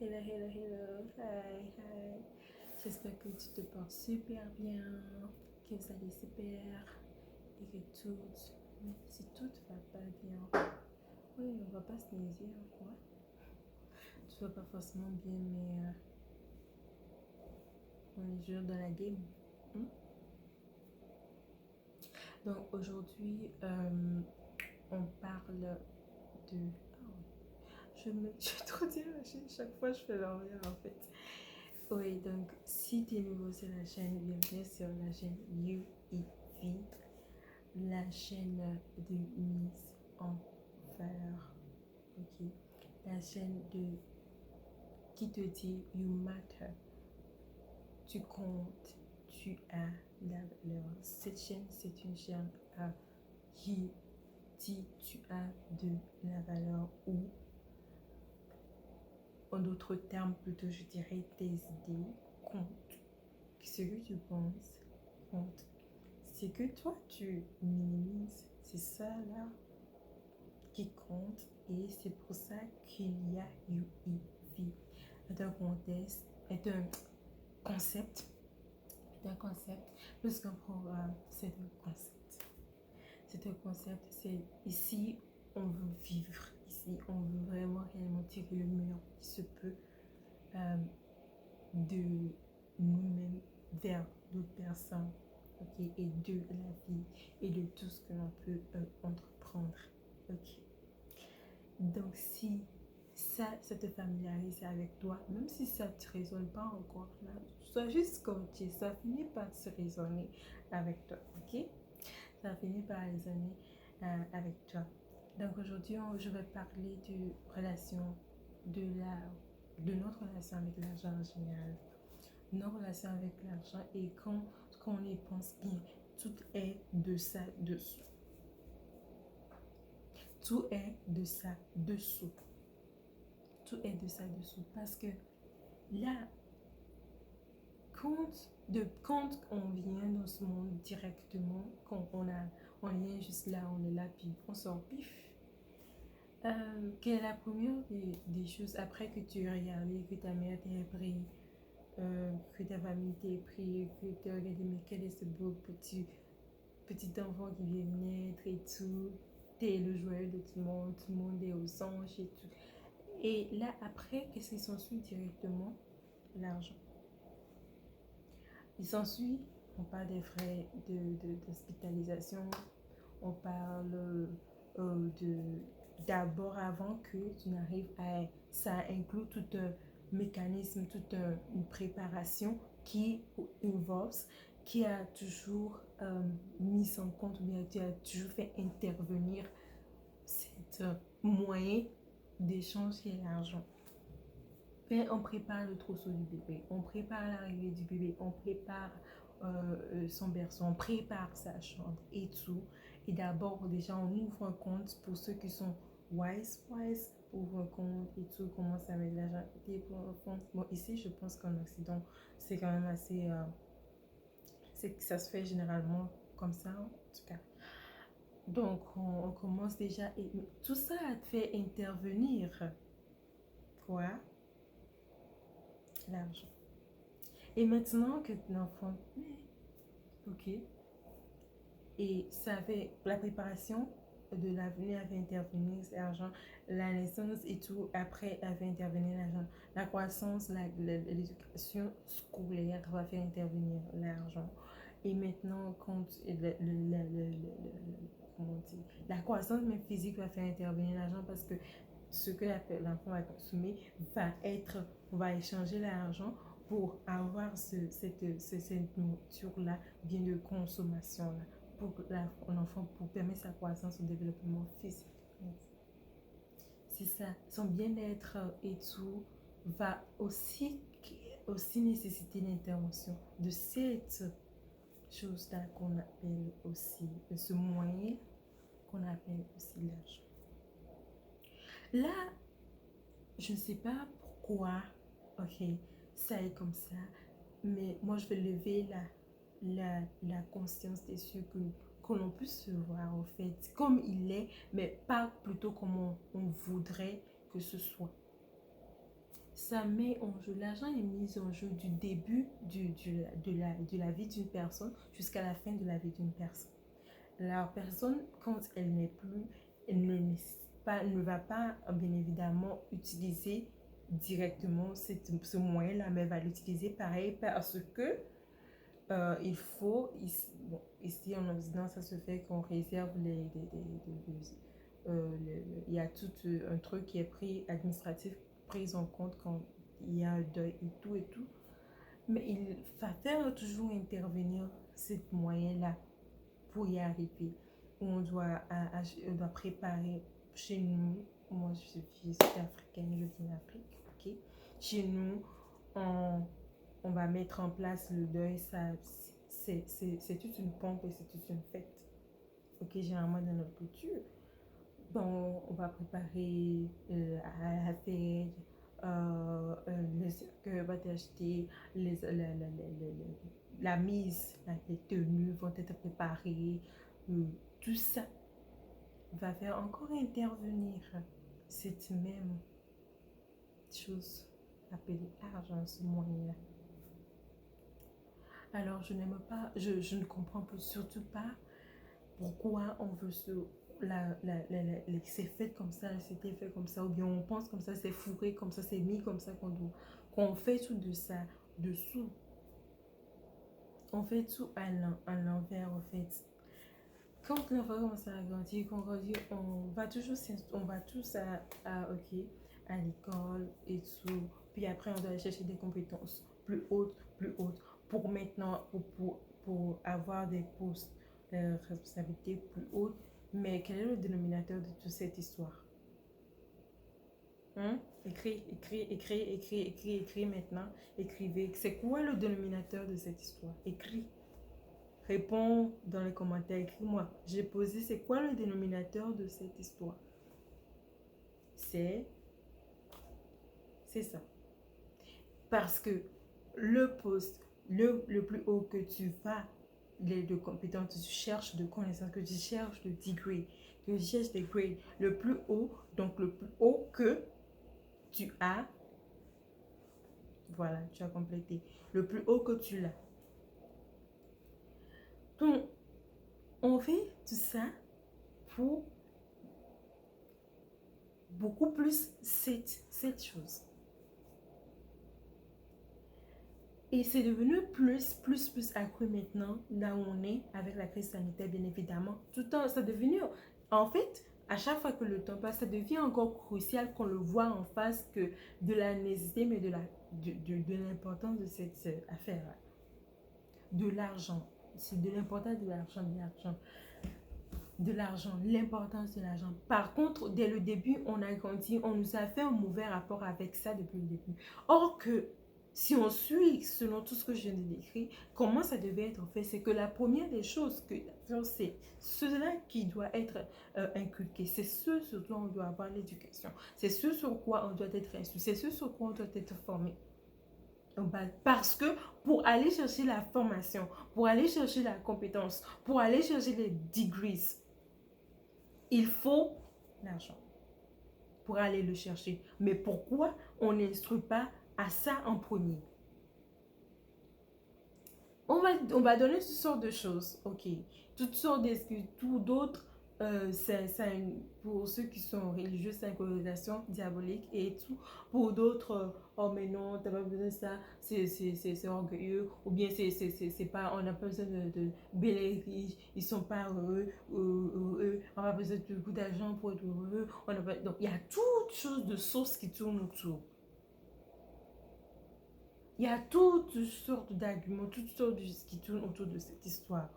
Hello, hello, hello. Hi, hi. J'espère que tu te portes super bien, que vous allez super et que tout, mais si tout va pas bien, oui, on va pas se niaiser, quoi. Tout va pas forcément bien, mais on est toujours dans la game. Hmm? Donc aujourd'hui, on parle de... je suis trop dérangée, chaque fois je fais l'envers en fait. Oui, donc si tu es nouveau sur la chaîne, bienvenue sur la chaîne UEV, la chaîne de mise en valeur, ok? La chaîne de qui te dit you matter, tu comptes, tu as la valeur. Cette chaîne, c'est une chaîne qui dit tu as de la valeur ou en d'autres termes plutôt je dirais tes idées comptent. Ce que tu penses compte. C'est que toi tu minimises, c'est ça là qui compte et c'est pour ça qu'il y a UEV. Est un contexte, est un concept, plus qu'un programme, c'est un concept. C'est un concept, c'est ici on veut vivre, ici on veut vraiment réellement tirer le meilleur qui se peut de nous-mêmes vers d'autres personnes, ok, et de la vie et de tout ce que l'on peut entreprendre, ok. Donc si ça te familiarise avec toi, même si ça ne te résonne pas encore là, sois juste coaché, ça finit par se résonner avec toi, ok. Ça finit par résonner avec toi. Donc aujourd'hui, je vais parler de notre relation avec l'argent en général. Nos relations avec l'argent et quand on y pense bien, tout est de ça dessous. Tout est de ça dessous. Tout est de ça dessous parce que là, quand on vient dans ce monde directement, quand on vient juste là, on est là, puis on sort pif. Quelle est la première des choses après que tu as regardé, que ta mère t'a pris, que ta famille t'a pris, que tu as regardé, mais quel est ce beau petit enfant qui vient de naître et tout. T'es le joyeux de tout le monde est aux anges et tout. Et là, après, qu'est-ce qui s'ensuit directement? L'argent. Il s'ensuit, on parle des frais d'hospitalisation, on parle de d'abord avant que tu n'arrives à... Ça inclut tout un mécanisme, toute une préparation qui involve, qui a toujours mis en compte, ou bien qui a toujours fait intervenir cet moyen d'échange qui est l'argent. On prépare le trousseau du bébé, on prépare l'arrivée du bébé, on prépare son berceau, on prépare sa chambre et tout. Et d'abord, déjà, on ouvre un compte pour ceux qui sont wise, ouvre un compte et tout, commence avec l'argent. Bon, ici, je pense qu'en Occident, c'est quand même assez... ça se fait généralement comme ça, en tout cas. Donc, on commence déjà... Et tout ça a fait intervenir, quoi? L'argent. Et maintenant que l'enfant ok, et ça fait la préparation de l'avenir avait intervenu l'argent, la naissance et tout après avait intervenu l'argent, la croissance, l'éducation scolaire va faire intervenir l'argent. Et maintenant quand comment dire, la croissance même physique va faire intervenir l'argent parce que ce que l'enfant va consommer on va échanger l'argent pour avoir cette nourriture-là, bien de consommation-là, pour l'enfant, pour permettre sa croissance, son développement physique. C'est ça. Son bien-être et tout va aussi nécessiter l'intervention de cette chose-là qu'on appelle aussi, de ce moyen qu'on appelle aussi l'argent. Là, je ne sais pas pourquoi, ok, ça est comme ça, mais moi je vais lever la conscience des cieux que l'on puisse se voir en fait comme il est, mais pas plutôt comme on voudrait que ce soit. ça met en jeu, l'argent est mis en jeu du début de la vie d'une personne jusqu'à la fin de la vie d'une personne. La personne, quand elle n'est plus, elle ne va pas, bien évidemment, utiliser directement ce moyen-là, mais elle va l'utiliser pareil parce que il faut, bon, ici en Occident, ça se fait qu'on réserve il y a tout un truc qui est pris, administratif, pris en compte quand il y a un deuil et tout et tout. Mais il va faire toujours intervenir cette moyen-là pour y arriver. On doit préparer chez nous. Moi, je suis sud-africaine, je viens d'Afrique. Ok. Chez nous, on va mettre en place le deuil. C'est toute une pompe et c'est toute une fête. Ok, généralement dans notre culture. Bon, on va préparer à la fête, le cercueil va t'acheter, la mise, les tenues vont être préparées, tout ça va faire encore intervenir cette même chose appelée argent, ce moyen-là. Alors, je n'aime pas, je ne comprends surtout pas pourquoi on veut c'est fait comme ça, c'était fait comme ça, ou bien on pense comme ça, c'est fourré comme ça, c'est mis comme ça qu'on fait tout de ça dessous. On fait tout à l'envers, en fait. Quand l'enfant commence à grandir, qu'on grandit, on va tous ok, à l'école et tout. Puis après, on doit aller chercher des compétences plus hautes, pour maintenant, pour avoir des postes de responsabilité plus hautes. Mais quel est le dénominateur de toute cette histoire? Écris maintenant. Écrivez. C'est quoi le dénominateur de cette histoire? Écris. Réponds dans les commentaires, écris-moi. J'ai posé, c'est quoi le dénominateur de cette histoire? C'est ça. Parce que le poste, le plus haut que tu vas, de compétences, tu cherches de connaissances, que tu cherches de degré, que tu cherches des grades, le plus haut, donc le plus haut que tu as, voilà, tu as complété. Le plus haut que tu l'as. Donc, on fait tout ça pour beaucoup plus cette chose. Et c'est devenu plus accru maintenant, là où on est, avec la crise sanitaire, bien évidemment. Tout le temps, ça est devenu, en fait, à chaque fois que le temps passe, ça devient encore crucial qu'on le voit en face que de la nécessité, mais de l'importance de cette affaire-là. De l'argent. C'est de l'importance de l'argent, l'importance de l'argent. Par contre, dès le début, on a grandi, on nous a fait un mauvais rapport avec ça depuis le début. Or que, si on suit selon tout ce que je viens de décrire, comment ça devait être fait, c'est que la première des choses c'est cela qui doit être inculqué, c'est ce sur quoi on doit avoir l'éducation, c'est ce sur quoi on doit être instruit, c'est ce sur quoi on doit être formé. Parce que pour aller chercher la formation, pour aller chercher la compétence, pour aller chercher les degrees, il faut l'argent pour aller le chercher. Mais pourquoi on n'instruit pas à ça en premier? On va donner toutes sortes de choses, ok. Toutes sortes d'excuses, tout d'autres, pour ceux qui sont religieux, c'est une connotation diabolique et tout. Pour d'autres, oh mais non, t'as pas besoin de ça, c'est orgueilleux, ou bien c'est pas, on n'a pas besoin de bel riches, ils sont pas heureux, on n'a pas besoin de beaucoup d'argent pour être heureux. Donc il y a toutes sortes de sources qui tournent autour. Il y a toutes sortes d'arguments, toutes sortes de choses qui tournent autour de cette histoire.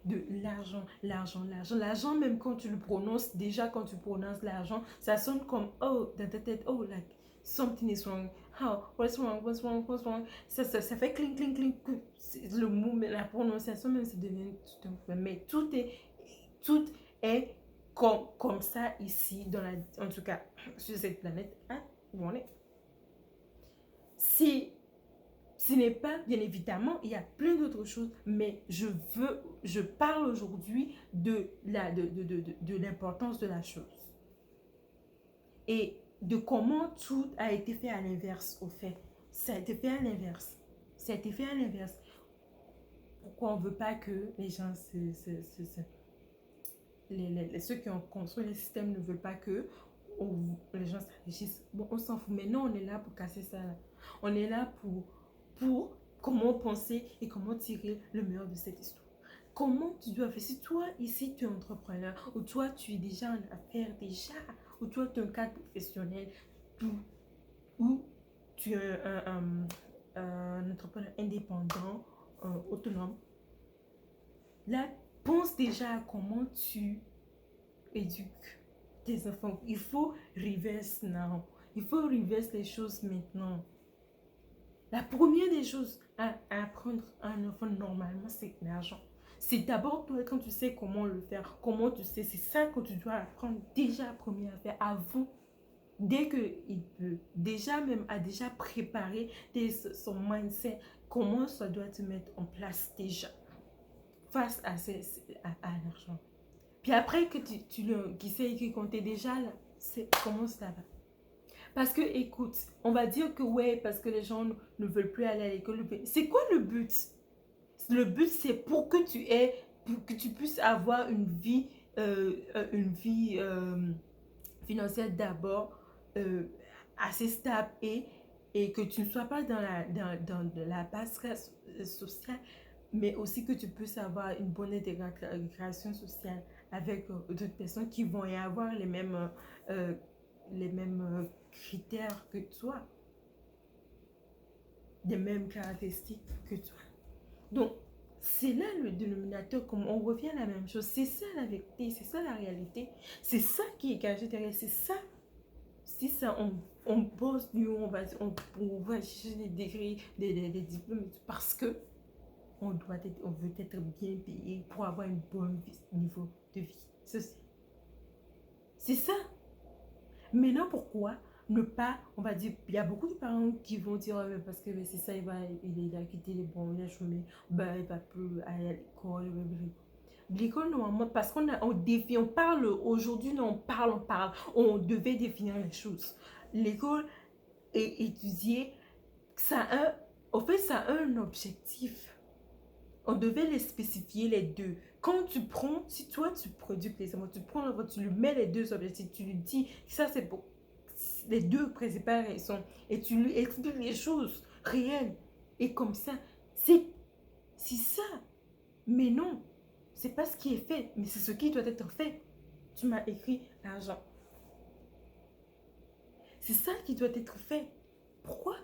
De l'argent. L'argent, même quand tu le prononces, déjà quand tu prononces l'argent, ça sonne comme, oh, dans ta tête, oh, like, something is wrong. How? What's wrong? Ça fait clink, clink, clink. Le mot, mais la prononciation, même, ça devient tout un peu. Mais tout est comme ça ici, en tout cas, sur cette planète, hein, où on est. Si ce n'est pas, bien évidemment, il y a plein d'autres choses, mais je parle aujourd'hui de l'importance de la chose. Et de comment tout a été fait à l'inverse, au fait. Ça a été fait à l'inverse. Ça a été fait à l'inverse. Pourquoi on ne veut pas que les gens ceux qui ont construit le système ne veulent pas que les gens s'enrichissent. Bon, on s'en fout. Mais non, on est là pour casser ça. Là. On est là pour comment penser et comment tirer le meilleur de cette histoire. Comment tu dois faire. Si toi, ici, tu es entrepreneur, ou toi, tu es déjà en affaires, déjà, ou toi, tu es un cadre professionnel, ou tu es un entrepreneur indépendant, autonome, là, pense déjà à comment tu éduques tes enfants. Il faut reverse now. Il faut reverse les choses maintenant. La première des choses à apprendre à un enfant normalement, c'est l'argent. C'est d'abord toi quand tu sais comment le faire, comment tu sais, c'est ça que tu dois apprendre déjà la première affaire avant, dès qu'il peut, déjà même à déjà préparer son mindset, comment ça doit te mettre en place déjà face à l'argent. Puis après que qui sait qui comptait déjà là, c'est comment ça va. Parce que, écoute, on va dire que ouais, parce que les gens ne veulent plus aller à l'école. C'est quoi le but? Le but, c'est pour que pour que tu puisses avoir une vie financière d'abord assez stable et que tu ne sois pas dans la basse sociale, mais aussi que tu puisses avoir une bonne intégration sociale avec d'autres personnes qui vont y avoir les mêmes critères que toi, les mêmes caractéristiques que toi. Donc, c'est là le dénominateur, comme on revient à la même chose. C'est ça la vérité, c'est ça la réalité. C'est ça qui est caché derrière, c'est ça. Si ça, on pose, on va chercher des degrés, des diplômes, parce que on veut être bien payé pour avoir un bon niveau de vie. C'est ça. Maintenant, pourquoi ne pas, on va dire, il y a beaucoup de parents qui vont dire, oh, parce que c'est ça, il a quitté les bons, il a chômé, ben, il va plus aller à l'école. L'école, normalement, parce on parle aujourd'hui, non, on parle, on devait définir les choses. L'école est étudiée, en fait, ça a un objectif. On devait les spécifier les deux. Quand tu prends, si toi tu produis les émotions, tu prends tu lui mets les deux objectifs, tu lui dis ça c'est pour les deux principales raisons et tu lui expliques les choses réelles. Et comme ça, c'est ça. Mais non, c'est pas ce qui est fait, mais c'est ce qui doit être fait. Tu m'as écrit l'argent. C'est ça qui doit être fait. Pourquoi?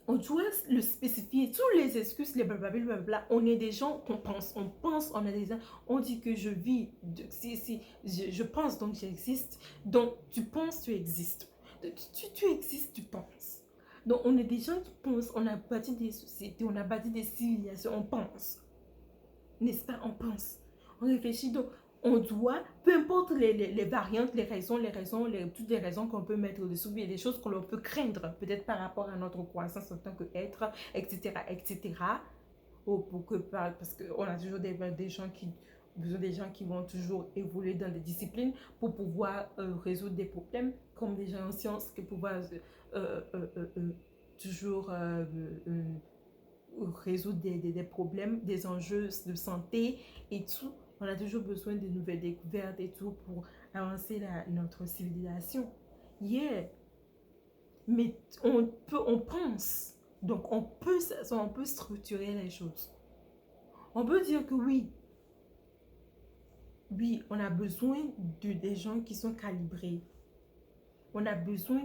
On doit le spécifier. Tous les excuses, les blablabla, on est des gens qu'on pense. On pense, on a des gens. On dit que je vis. Je pense donc j'existe. Donc tu penses, tu existes. Tu existes, tu penses. Donc on est des gens qui pensent. On a bâti des sociétés, on a bâti des civilisations. On pense. N'est-ce pas? On pense. On réfléchit. Donc on doit, peu importe les variantes, toutes les raisons qu'on peut mettre au-dessous, il y a des choses qu'on peut craindre, peut-être par rapport à notre croissance en tant qu'être, etc., etc. Parce qu'on a toujours besoin des gens qui vont toujours évoluer dans des disciplines pour pouvoir résoudre des problèmes, comme des gens en sciences, qui pouvoir toujours résoudre des problèmes, des enjeux de santé et tout. On a toujours besoin de nouvelles découvertes et tout pour avancer notre civilisation. Yeah. Mais on pense. Donc, on peut structurer les choses. On peut dire que oui, on a besoin des gens qui sont calibrés. On a besoin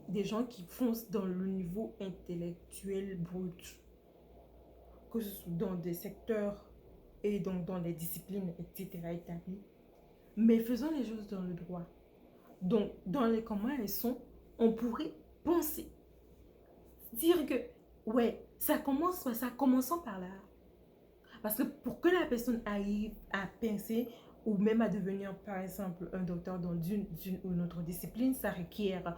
des gens qui foncent dans le niveau intellectuel brut. Que ce soit dans des secteurs et donc dans les disciplines, etc. établies. Mais faisons les choses dans le droit. Donc, dans les comment elles sont, on pourrait penser, dire que, ouais, commençons par là. Parce que pour que la personne arrive à penser ou même à devenir, par exemple, un docteur dans une ou une autre discipline, ça requiert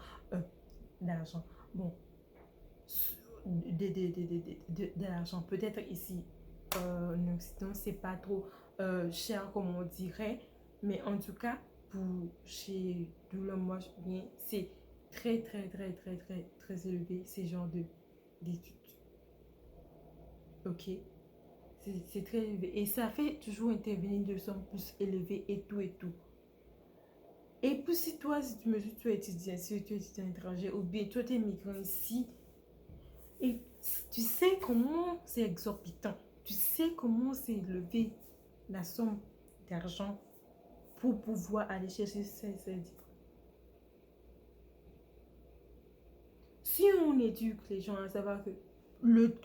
d'argent. Bon, de l'argent. Peut-être ici, en Occident, c'est pas trop cher comme on dirait, mais en tout cas, pour chez d'où le moi je viens, c'est très, très, très, très, très, très élevé, ces genres d'études. Ok? C'est très élevé. Et ça fait toujours intervenir de sommes plus élevées et tout et tout. Et puis si toi, si tu me dis tu es étudiant, si tu es étudiant étranger, ou bien toi tu es migrant ici, et tu sais comment c'est exorbitant. Tu sais comment c'est élevé la somme d'argent pour pouvoir aller chercher ces diplômes. Si on éduque les gens à savoir que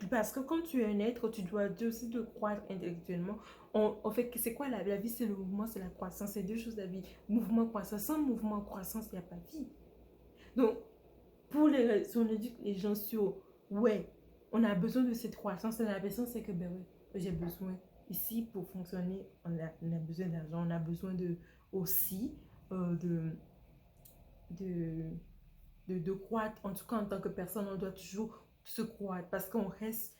parce que quand tu es un être, tu dois aussi te croître intellectuellement. En fait, c'est quoi la vie? C'est le mouvement, c'est la croissance. C'est deux choses la vie. Mouvement, croissance. Sans mouvement, croissance, il n'y a pas de vie. Donc, si on éduque les gens sur, ouais, on a besoin de cette croissance. La personne, c'est que, ben ouais, j'ai besoin. Ici, pour fonctionner, on a besoin d'argent. On a besoin aussi de, de de croître. En tout cas, en tant que personne, on doit toujours se croître parce qu'on reste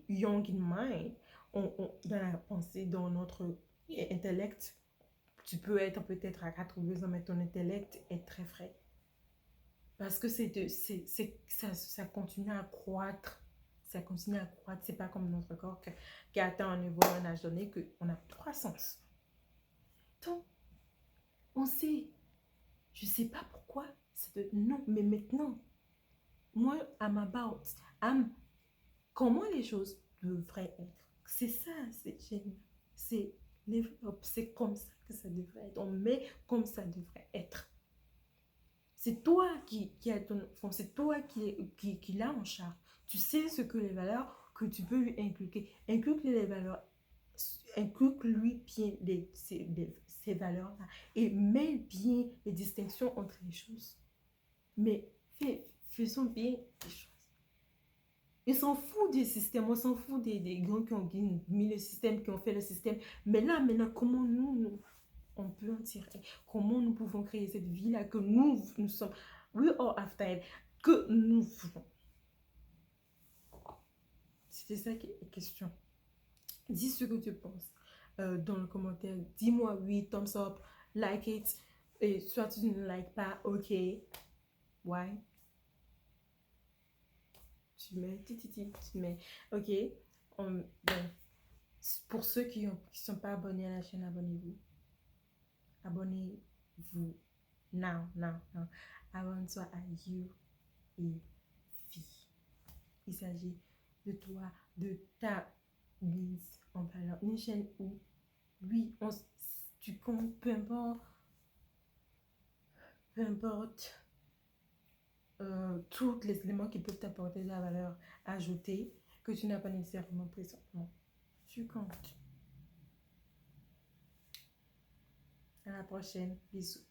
young in mind. Dans la pensée, dans notre intellect, tu peux être peut-être à 80 ans, mais ton intellect est très frais. Parce que ça continue à croître. Ça continue à croître. C'est pas comme notre corps qui atteint un niveau, un âge donné, qu'on a de croissance. Donc, on sait, je sais pas pourquoi, non, mais maintenant, moi, I'm about, I'm, comment les choses devraient être. C'est ça, c'est c'est comme ça que ça devrait être. On met comme ça devrait être. C'est toi qui as ton enfant, c'est toi qui l'a en charge. Tu sais ce que les valeurs que tu peux lui inculquer. Inculque les valeurs, inculque-lui bien ces valeurs-là et mets bien les distinctions entre les choses. Mais faisons bien les choses. Ils s'en foutent des systèmes, on s'en fout des grands qui ont mis le système, qui ont fait le système. Mais là, maintenant, comment on peut en tirer? Comment nous pouvons créer cette vie-là que nous sommes, we are after it, que nous voulons? C'était ça qui est la question. Dis ce que tu penses dans le commentaire. Dis-moi oui, thumbs up, like it. Et soit tu ne like pas, ok. Why? Tu mets, tu mets, ok. Bon, pour ceux qui ne sont pas abonnés à la chaîne, abonnez-vous. Abonnez-vous. Now. Abonne-toi à You et Vie. Il s'agit de toi, de ta mise en valeur. Une chaîne où, oui, tu comptes, peu importe tous les éléments qui peuvent t'apporter de la valeur ajoutée que tu n'as pas nécessairement présentement. Tu comptes. À la prochaine. Bisous.